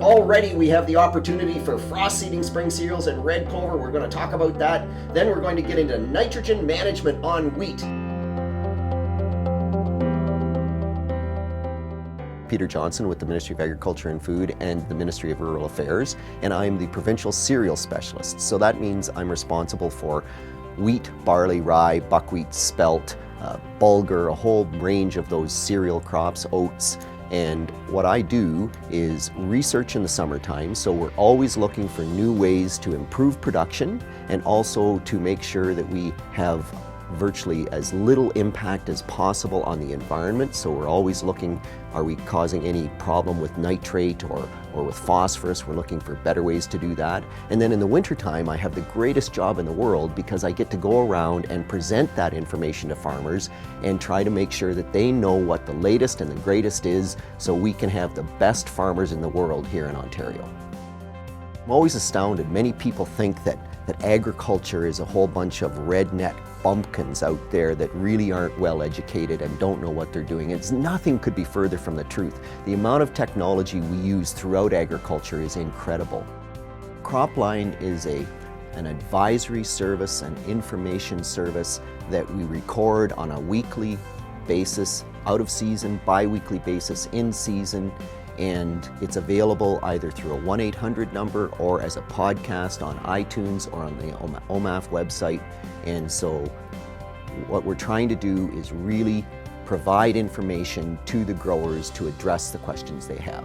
Already we have the opportunity for frost-seeding spring cereals and red clover. We're going to talk about that. Then we're going to get into nitrogen management on wheat. Peter Johnson with the Ministry of Agriculture and Food and the Ministry of Rural Affairs, and I'm the provincial cereal specialist. So that means I'm responsible for wheat, barley, rye, buckwheat, spelt, bulgur, a whole range of those cereal crops, oats. And what I do is research in the summertime, so we're always looking for new ways to improve production and also to make sure that we have virtually as little impact as possible on the environment. So we're always looking, are we causing any problem with nitrate or with phosphorus? We're looking for better ways to do that. And then in the wintertime, I have the greatest job in the world because I get to go around and present that information to farmers and try to make sure that they know what the latest and the greatest is so we can have the best farmers in the world here in Ontario. I'm always astounded. Many people think that agriculture is a whole bunch of redneck bumpkins out there that really aren't well educated and don't know what they're doing. Nothing could be further from the truth. The amount of technology we use throughout agriculture is incredible. Cropline is an advisory service, an information service that we record on a weekly basis, out of season, bi-weekly basis, in season, and it's available either through a 1-800 number or as a podcast on iTunes or on the OMAF website. And so what we're trying to do is really provide information to the growers to address the questions they have.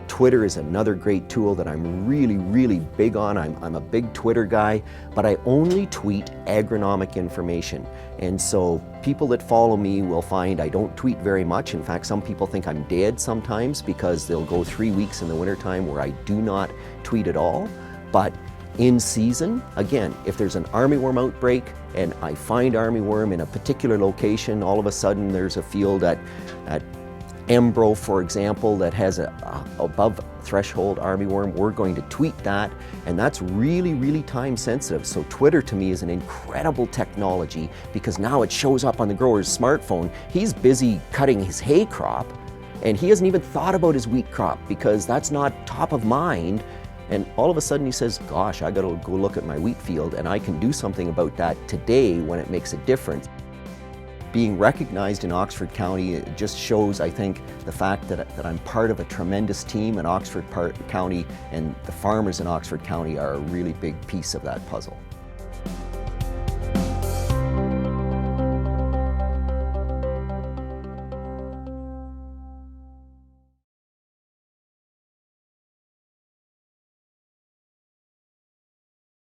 Twitter is another great tool that I'm really big on. I'm a big Twitter guy, but I only tweet agronomic information. And so people that follow me will find I don't tweet very much. In fact, some people think I'm dead sometimes because they'll go 3 weeks in the wintertime where I do not tweet at all. But in season, again, if there's an armyworm outbreak and I find armyworm in a particular location, all of a sudden there's a field at Embro, for example, that has a above threshold armyworm, we're going to tweet that, and that's really time sensitive. So Twitter to me is an incredible technology because now it shows up on the grower's smartphone. He's busy cutting his hay crop and he hasn't even thought about his wheat crop because that's not top of mind. And all of a sudden he says, gosh, I gotta go look at my wheat field and I can do something about that today when it makes a difference. Being recognized in Oxford County, it just shows, I think, the fact that I'm part of a tremendous team in Oxford County, and the farmers in Oxford County are a really big piece of that puzzle.